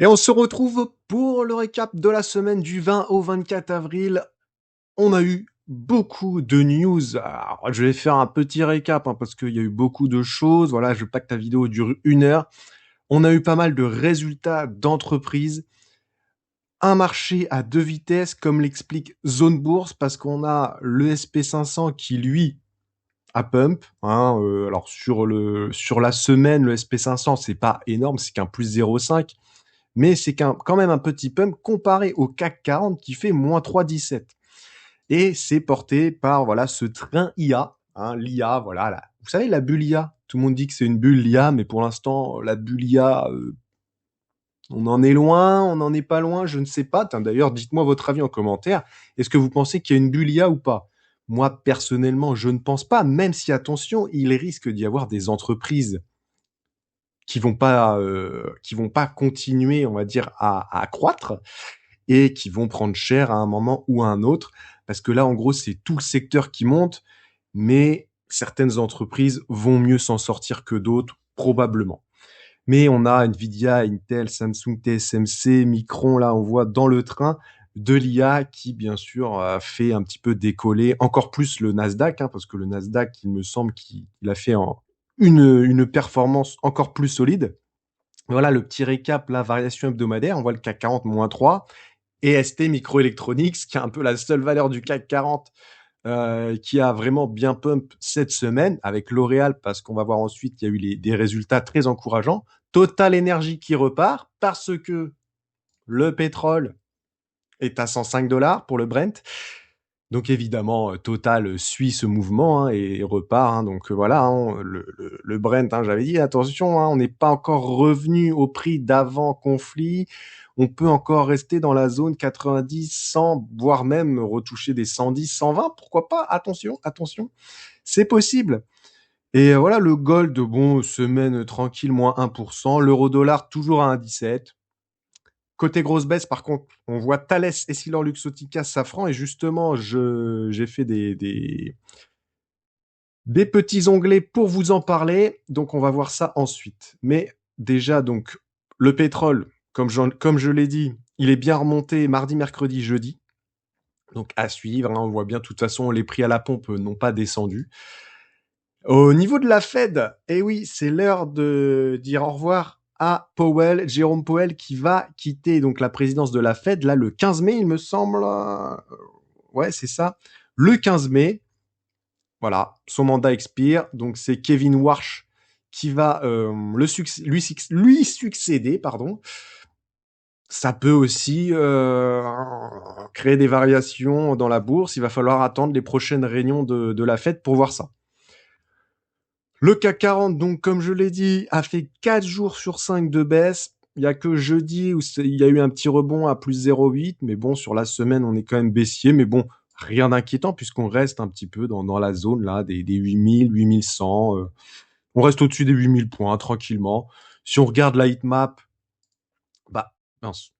Et on se retrouve pour le récap de la semaine du 20 au 24 avril. On a eu beaucoup de news. Alors, je vais faire un petit récap parce qu'il y a eu beaucoup de choses. Voilà, je veux pas que ta vidéo dure 1 heure. On a eu pas mal de résultats d'entreprises. Un marché à deux vitesses, comme l'explique Zone Bourse, parce qu'on a le SP500 qui, lui, a pump. Alors, sur la semaine, le SP500, c'est pas énorme, c'est qu'un plus 0,5. Mais c'est quand même un petit pump comparé au CAC 40 qui fait moins 3,17. Et c'est porté par voilà ce train IA, l'IA, voilà. Vous savez, la bulle IA, tout le monde dit que c'est une bulle l'IA, mais pour l'instant, la bulle IA, on en est loin, on n'en est pas loin, je ne sais pas. D'ailleurs, dites-moi votre avis en commentaire. Est-ce que vous pensez qu'il y a une bulle IA ou pas? Moi, personnellement, je ne pense pas, même si, attention, il risque d'y avoir des entreprises qui vont pas continuer, on va dire, à croître et qui vont prendre cher à un moment ou à un autre, parce que là, en gros, c'est tout le secteur qui monte, mais certaines entreprises vont mieux s'en sortir que d'autres, probablement. Mais on a Nvidia, Intel, Samsung, TSMC, Micron, là, on voit dans le train de l'IA qui, bien sûr, fait un petit peu décoller encore plus le Nasdaq, parce que le Nasdaq, il me semble qu'il a fait une performance encore plus solide. Voilà le petit récap, la variation hebdomadaire. On voit le CAC 40 moins 3 et ST Microelectronics, qui est un peu la seule valeur du CAC 40 qui a vraiment bien pump cette semaine, avec L'Oréal, parce qu'on va voir ensuite qu'il y a eu des résultats très encourageants. Total Energy qui repart, parce que le pétrole est à 105 dollars pour le Brent. Donc évidemment, Total suit ce mouvement et repart. Donc voilà, le Brent, j'avais dit, attention, on n'est pas encore revenu au prix d'avant conflit. On peut encore rester dans la zone 90, 100, voire même retoucher des 110, 120, pourquoi pas. Attention, attention, c'est possible. Et voilà, le gold, bon, semaine tranquille, moins 1%. L'euro-dollar, toujours à 1,17. Côté grosse baisse, par contre, on voit Thales, Essilor Luxottica, Safran, et justement, j'ai fait des petits onglets pour vous en parler, donc on va voir ça ensuite. Mais déjà, donc, le pétrole, comme je l'ai dit, il est bien remonté mardi, mercredi, jeudi, donc à suivre, on voit bien, de toute façon, les prix à la pompe n'ont pas descendu. Au niveau de la Fed, eh oui, c'est l'heure de dire au revoir à Powell, Jérôme Powell, qui va quitter donc la présidence de la Fed, là, le 15 mai, il me semble. Ouais, c'est ça. Le 15 mai, voilà, son mandat expire. Donc, c'est Kevin Warsh qui va lui succéder, pardon. Ça peut aussi créer des variations dans la bourse. Il va falloir attendre les prochaines réunions de la Fed pour voir ça. Le CAC 40, donc, comme je l'ai dit, a fait 4 jours sur 5 de baisse. Il y a que jeudi où il y a eu un petit rebond à plus 0,8. Mais bon, sur la semaine, on est quand même baissier. Mais bon, rien d'inquiétant puisqu'on reste un petit peu dans la zone là des 8000, 8100. On reste au-dessus des 8000 points tranquillement. Si on regarde la heatmap, bah, mince.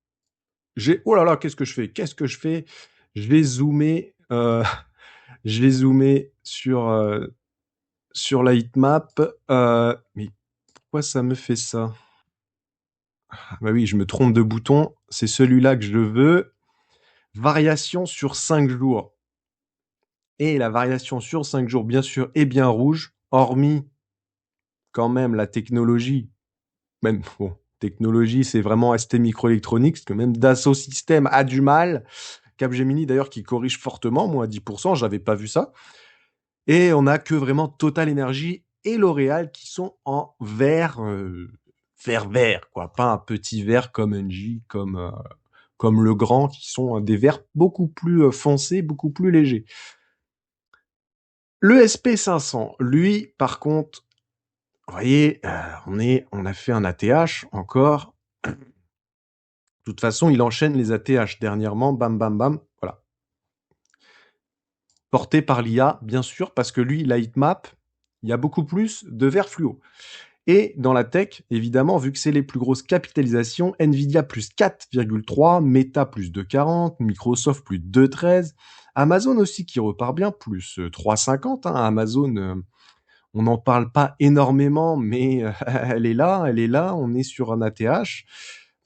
Oh là là, qu'est-ce que je fais? Je vais zoomer, je vais zoomer sur la heatmap. Mais pourquoi ça me fait ça? Bah oui, je me trompe de bouton. C'est celui-là que je veux. Variation sur 5 jours. Et la variation sur 5 jours, bien sûr, est bien rouge, hormis quand même la technologie. Même, bon, technologie, c'est vraiment ST Microelectronics, parce que même Dassault Systèmes a du mal. Capgemini, d'ailleurs, qui corrige fortement, moins 10%, j'avais pas vu ça. Et on a que vraiment Total Energy et L'Oréal qui sont en vert, vert, quoi. Pas un petit vert comme Engie, comme le grand, qui sont des verts beaucoup plus foncés, beaucoup plus légers. Le SP500, lui, par contre, vous voyez, on a fait un ATH encore. De toute façon, il enchaîne les ATH dernièrement, bam, bam, bam, voilà. Porté par l'IA, bien sûr, parce que lui, la heatmap, il y a beaucoup plus de verts fluo. Et dans la tech, évidemment, vu que c'est les plus grosses capitalisations, Nvidia plus 4,3, Meta plus 2,40, Microsoft plus 2,13, Amazon aussi qui repart bien, plus 3,50. Amazon, on n'en parle pas énormément, mais elle est là, on est sur un ATH.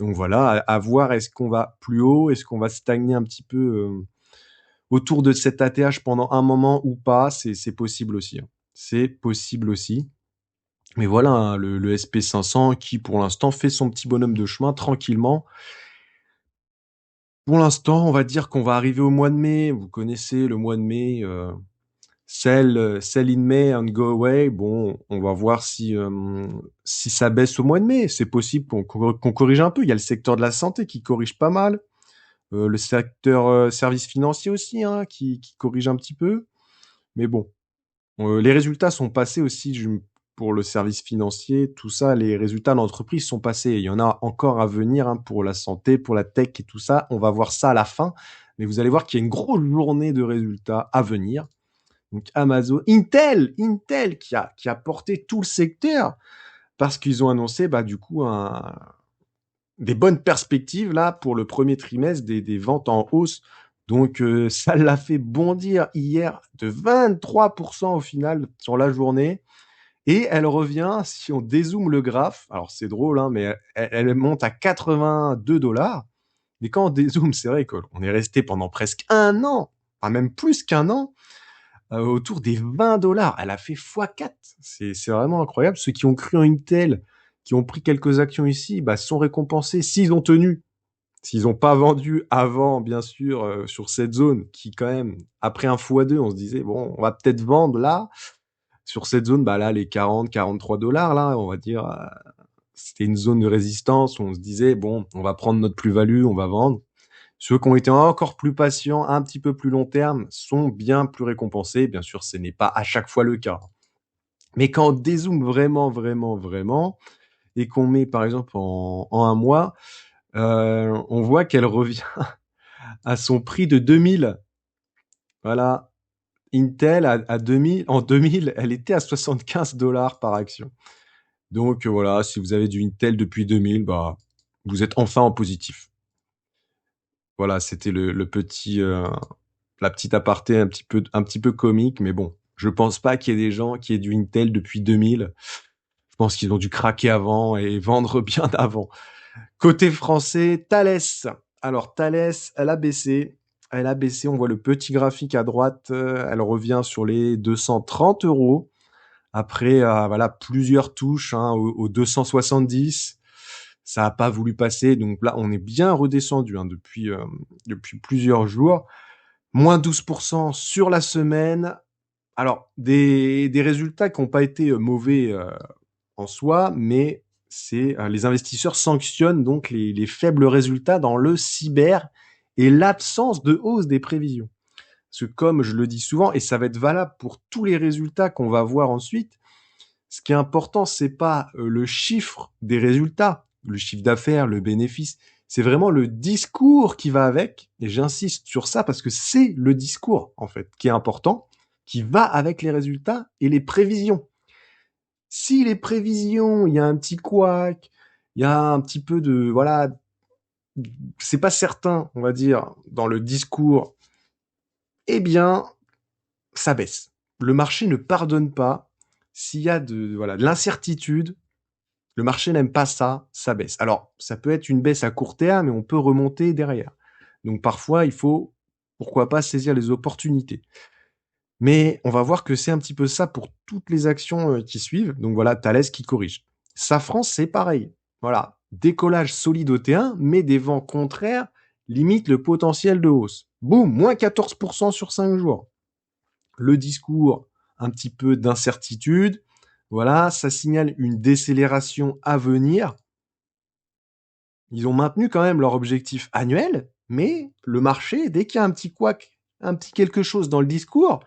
Donc voilà, à voir est-ce qu'on va plus haut, est-ce qu'on va stagner un petit peu autour de cet ATH pendant un moment ou pas, c'est possible aussi, hein. C'est possible aussi. Mais voilà, hein, le SP500 qui pour l'instant fait son petit bonhomme de chemin tranquillement. Pour l'instant, on va dire qu'on va arriver au mois de mai. Vous connaissez le mois de mai, sell in May and go away. Bon, on va voir si ça baisse au mois de mai. C'est possible qu'on corrige un peu. Il y a le secteur de la santé qui corrige pas mal. Le secteur services financiers aussi, hein, qui corrige un petit peu. Mais bon, les résultats sont passés aussi pour le service financier. Tout ça, les résultats d'entreprise sont passés. Il y en a encore à venir, hein, pour la santé, pour la tech et tout ça. On va voir ça à la fin. Mais vous allez voir qu'il y a une grosse journée de résultats à venir. Donc Amazon, Intel qui a porté tout le secteur parce qu'ils ont annoncé du coup des bonnes perspectives là pour le premier trimestre des ventes en hausse. Donc ça l'a fait bondir hier de 23% au final sur la journée. Et elle revient, si on dézoome le graphe, alors c'est drôle, hein, mais elle monte à 82 dollars. Mais quand on dézoome, c'est vrai qu'on est resté pendant presque un an, enfin même plus qu'un an, autour des 20 dollars. Elle a fait x4. C'est vraiment incroyable. Ceux qui ont cru en Intel, qui ont pris quelques actions ici, sont récompensés s'ils ont tenu. S'ils n'ont pas vendu avant, bien sûr, sur cette zone, qui quand même, après un x2, on se disait, bon, on va peut-être vendre là. Sur cette zone, là, les 40, 43 dollars, là, on va dire, c'était une zone de résistance où on se disait, bon, on va prendre notre plus-value, on va vendre. Ceux qui ont été encore plus patients, un petit peu plus long terme, sont bien plus récompensés. Bien sûr, ce n'est pas à chaque fois le cas. Mais quand on dézoome vraiment, vraiment, vraiment, et qu'on met, par exemple, en un mois, on voit qu'elle revient à son prix de 2000. Voilà. Intel, à 2000, en 2000, elle était à 75 dollars par action. Donc voilà, si vous avez du Intel depuis 2000, vous êtes enfin en positif. Voilà, c'était le petit, la petite aparté un petit peu comique, mais bon, je pense pas qu'il y ait des gens qui aient du Intel depuis 2000. Je pense qu'ils ont dû craquer avant et vendre bien avant. Côté français, Thales. Alors Thales, elle a baissé. Elle a baissé, on voit le petit graphique à droite, elle revient sur les 230 euros. Après, voilà, plusieurs touches, hein, aux 270. Ça a pas voulu passer, donc là, on est bien redescendu, hein, depuis plusieurs jours. Moins 12% sur la semaine. Alors, des résultats qui n'ont pas été mauvais en soi, mais les investisseurs sanctionnent donc les faibles résultats dans le cyber et l'absence de hausse des prévisions. Parce que comme je le dis souvent, et ça va être valable pour tous les résultats qu'on va voir ensuite, ce qui est important, c'est pas le chiffre des résultats, le chiffre d'affaires, le bénéfice. C'est vraiment le discours qui va avec. Et j'insiste sur ça parce que c'est le discours, en fait, qui est important, qui va avec les résultats et les prévisions. Si les prévisions, il y a un petit couac, il y a un petit peu de, voilà, c'est pas certain, on va dire, dans le discours, eh bien, ça baisse. Le marché ne pardonne pas. S'il y a de l'incertitude, le marché n'aime pas ça, ça baisse. Alors, ça peut être une baisse à court terme, mais on peut remonter derrière. Donc parfois, il faut, pourquoi pas, saisir les opportunités. Mais on va voir que c'est un petit peu ça pour toutes les actions qui suivent. Donc voilà, Thales qui corrige. Safran, c'est pareil. Voilà, décollage solide au T1, mais des vents contraires limitent le potentiel de hausse. Boum, moins 14% sur 5 jours. Le discours, un petit peu d'incertitude. Voilà, ça signale une décélération à venir. Ils ont maintenu quand même leur objectif annuel, mais le marché, dès qu'il y a un petit couac, un petit quelque chose dans le discours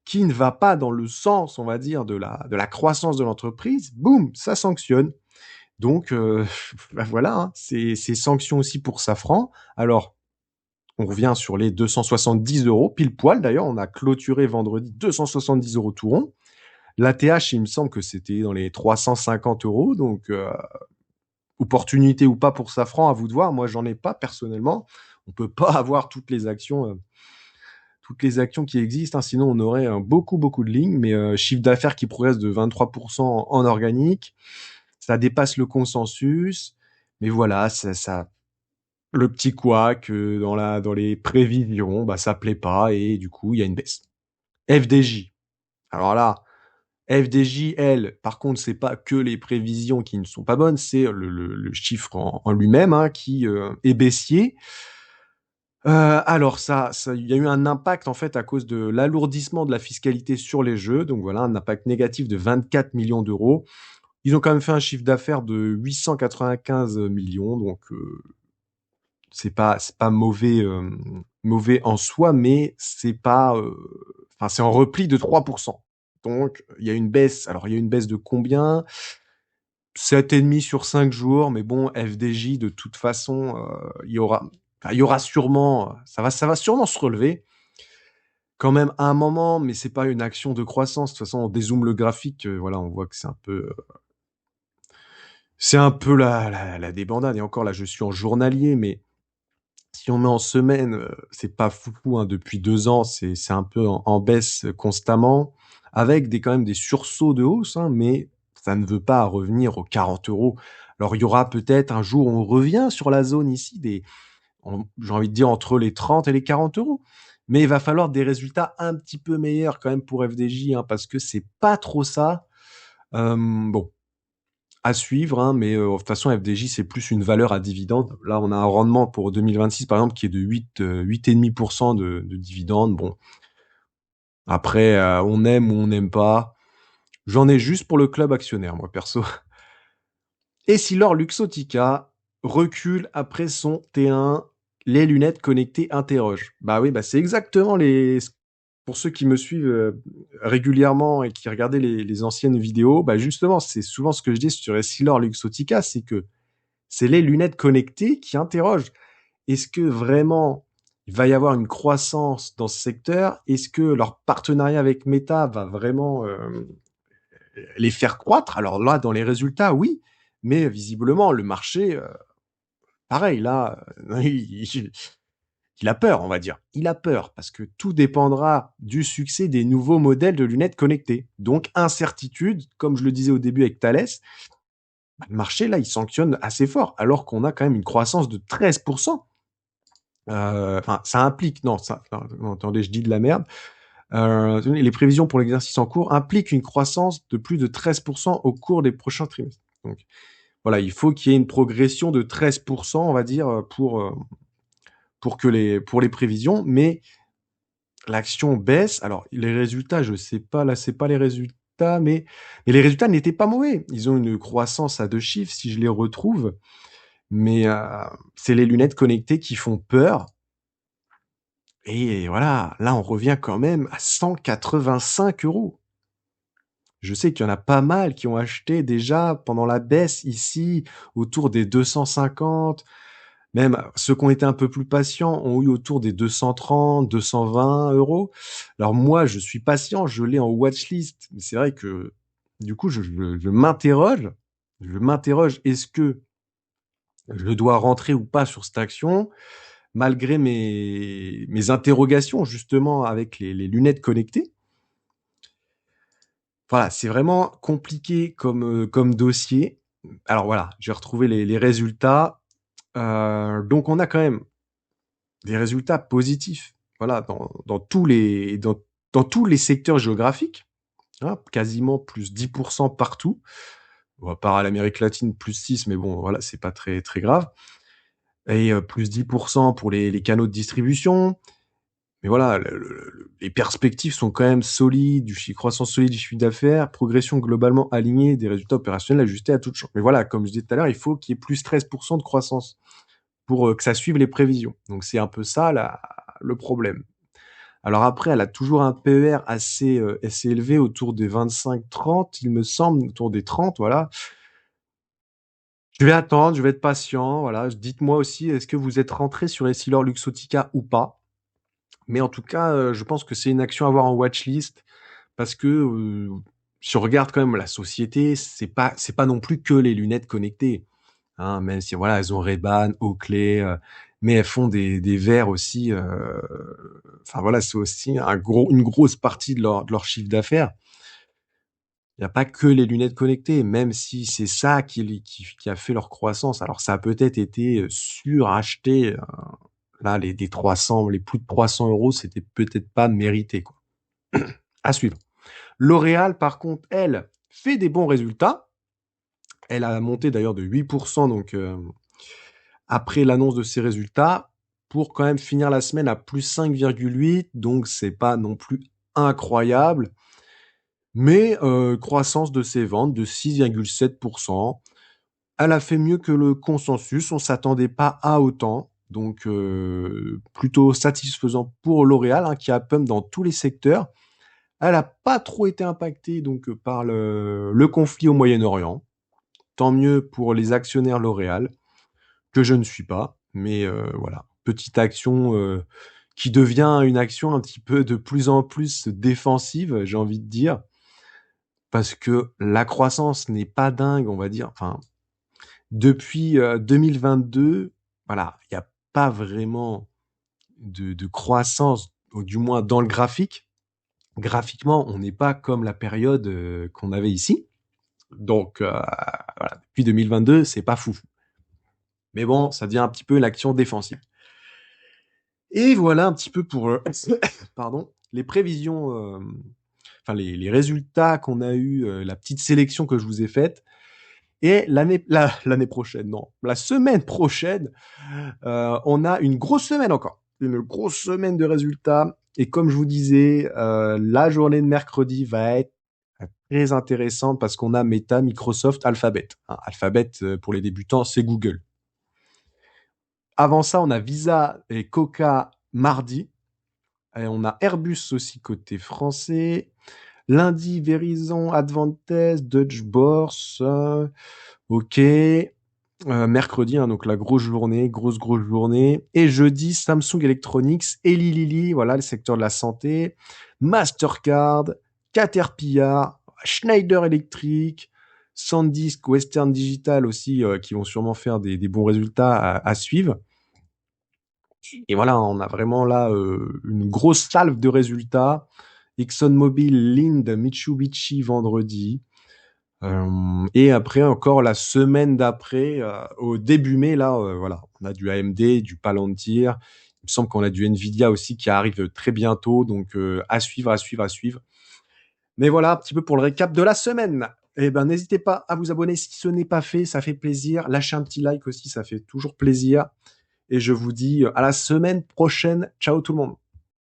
qui ne va pas dans le sens, on va dire, de la croissance de l'entreprise, boum, ça sanctionne. Donc, voilà, hein, c'est sanctions aussi pour Safran. Alors, on revient sur les 270 euros, pile poil d'ailleurs, on a clôturé vendredi 270 euros tout rond. L'ATH, il me semble que c'était dans les 350 euros, donc opportunité ou pas pour Safran, à vous de voir. Moi, j'en ai pas personnellement. On peut pas avoir toutes les actions qui existent, hein, sinon on aurait beaucoup beaucoup de lignes. Mais chiffre d'affaires qui progresse de 23% en organique, ça dépasse le consensus. Mais voilà, le petit couac, dans les prévisions, bah, ça plaît pas et du coup, il y a une baisse. FDJ. Alors là, FDJ, elle, par contre, c'est pas que les prévisions qui ne sont pas bonnes, c'est le chiffre en lui-même, hein, qui est baissier. Alors ça il y a eu un impact en fait à cause de l'alourdissement de la fiscalité sur les jeux, donc voilà, un impact négatif de 24 millions d'euros. Ils ont quand même fait un chiffre d'affaires de 895 millions, donc c'est pas mauvais, mauvais en soi, mais c'est pas, enfin c'est en repli de 3%. Donc il y a une baisse. Alors il y a une baisse de combien? 7,5 sur 5 jours, mais bon, FDJ, de toute façon, il y aura sûrement, ça va sûrement se relever quand même à un moment, mais c'est pas une action de croissance. De toute façon, on dézoome le graphique, voilà, on voit que c'est un peu la débandade. Et encore là, je suis en journalier, mais si on met en semaine, c'est pas foufou, hein, depuis 2 ans, c'est un peu en baisse constamment, avec quand même des sursauts de hausse, hein, mais ça ne veut pas revenir aux 40 euros. Alors il y aura peut-être un jour où on revient sur la zone ici j'ai envie de dire entre les 30 et les 40 euros. Mais il va falloir des résultats un petit peu meilleurs quand même pour FDJ, hein, parce que c'est pas trop ça. Bon, à suivre, hein, mais de toute façon, FDJ, c'est plus une valeur à dividende. Là, on a un rendement pour 2026, par exemple, qui est de 8,5% de dividende. Bon, après, on aime ou on n'aime pas. J'en ai juste pour le club actionnaire, moi, perso. Et si Essilor Luxottica recule après son T1, les lunettes connectées interrogent. Bah oui, bah c'est exactement pour ceux qui me suivent régulièrement et qui regardaient les anciennes vidéos, bah justement, c'est souvent ce que je dis sur Essilor Luxottica, c'est que c'est les lunettes connectées qui interrogent. Est-ce que vraiment il va y avoir une croissance dans ce secteur? Est-ce que leur partenariat avec Meta va vraiment les faire croître? Alors là, dans les résultats, oui, mais visiblement, le marché, pareil, là, il a peur, on va dire. Il a peur parce que tout dépendra du succès des nouveaux modèles de lunettes connectées. Donc, incertitude, comme je le disais au début avec Thales, bah, le marché, là, il sanctionne assez fort, alors qu'on a quand même une croissance de 13%. Enfin, ça implique, non, non, attendez, je dis de la merde. Les prévisions pour l'exercice en cours impliquent une croissance de plus de 13% au cours des prochains trimestres. Donc, voilà, il faut qu'il y ait une progression de 13%, on va dire, pour les prévisions, mais l'action baisse. Alors, les résultats, je sais pas, là, c'est pas les résultats, mais les résultats n'étaient pas mauvais. Ils ont une croissance à 2 chiffres, si je les retrouve, mais c'est les lunettes connectées qui font peur. Et voilà, là, on revient quand même à 185 euros. Je sais qu'il y en a pas mal qui ont acheté déjà pendant la baisse ici, autour des 250. Même ceux qui ont été un peu plus patients ont eu autour des 230, 220 euros. Alors moi, je suis patient, je l'ai en watchlist. Mais c'est vrai que du coup, je m'interroge. Je m'interroge, est-ce que je dois rentrer ou pas sur cette action, malgré mes interrogations justement avec les lunettes connectées. Voilà, c'est vraiment compliqué comme dossier. Alors voilà, j'ai retrouvé les résultats. Donc on a quand même des résultats positifs. Voilà, dans tous les secteurs géographiques, hein, quasiment plus 10% partout. Bon, à part à l'Amérique latine, plus 6, mais bon, voilà, c'est pas très, très grave. Et plus 10% pour les canaux de distribution. Mais voilà, les perspectives sont quand même solides, croissance solide du chiffre d'affaires, progression globalement alignée des résultats opérationnels ajustés à toute chambre. Mais voilà, comme je disais tout à l'heure, il faut qu'il y ait plus 13% de croissance pour que ça suive les prévisions. Donc c'est un peu ça le problème. Alors après, elle a toujours un PER assez élevé, autour des 25-30, il me semble, autour des 30, voilà. Je vais attendre, je vais être patient, voilà. Dites-moi aussi, est-ce que vous êtes rentré sur Essilor Luxottica ou pas? Mais en tout cas, je pense que c'est une action à avoir en watchlist parce que si on regarde quand même la société, c'est pas non plus que les lunettes connectées, hein, même si voilà, elles ont Ray-Ban, Oakley, mais elles font des verres aussi. Enfin voilà, c'est aussi une grosse partie de leur chiffre d'affaires. Il y a pas que les lunettes connectées, même si c'est ça qui a fait leur croissance. Alors ça a peut-être été, suracheté, là les des 300, les plus de 300 €, c'était peut-être pas mérité, quoi. À suivre. L'Oréal, par contre, elle, fait des bons résultats. Elle a monté d'ailleurs de 8 donc, après l'annonce de ses résultats, pour quand même finir la semaine à +5,8, donc c'est pas non plus incroyable. Mais croissance de ses ventes de 6,7. Elle a fait mieux que le consensus, on s'attendait pas à autant, donc plutôt satisfaisant pour L'Oréal, hein, qui a pump dans tous les secteurs. Elle a pas trop été impactée donc par le conflit au Moyen-Orient. Tant mieux pour les actionnaires L'Oréal, que je ne suis pas, mais voilà, petite action qui devient une action un petit peu de plus en plus défensive, j'ai envie de dire. Parce que la croissance n'est pas dingue, on va dire. Enfin, depuis 2022, voilà, il n'y a pas vraiment de croissance, ou du moins dans le graphique. Graphiquement, on n'est pas comme la période qu'on avait ici. Donc, voilà, depuis 2022, c'est pas fou. Mais bon, ça devient un petit peu l'action défensive. Et voilà un petit peu pour, pardon, les prévisions, enfin les résultats qu'on a eu, la petite sélection que je vous ai faite. Et l'année prochaine, non, la semaine prochaine, on a une grosse semaine encore. Une grosse semaine de résultats. Et comme je vous disais, la journée de mercredi va être très intéressante parce qu'on a Meta, Microsoft, Alphabet. Hein, Alphabet, pour les débutants, c'est Google. Avant ça, on a Visa et Coca mardi. Et on a Airbus aussi côté français. Lundi, Verizon, Advantez, Deutsche Börse. Ok. Mercredi, hein, donc la grosse journée, grosse journée. Et jeudi, Samsung Electronics, Eli Lilly, voilà, le secteur de la santé, Mastercard, Caterpillar, Schneider Electric, SanDisk, Western Digital aussi, qui vont sûrement faire des bons résultats à suivre. Et voilà, on a vraiment là une grosse salve de résultats. ExxonMobil, Linde, Mitsubishi vendredi. Et après encore la semaine d'après, au début mai, là, voilà, on a du AMD, du Palantir. Il me semble qu'on a du Nvidia aussi qui arrive très bientôt, donc à suivre, à suivre, à suivre. Mais voilà, un petit peu pour le récap de la semaine. Eh ben, n'hésitez pas à vous abonner si ce n'est pas fait, ça fait plaisir. Lâchez un petit like aussi, ça fait toujours plaisir. Et je vous dis à la semaine prochaine. Ciao tout le monde.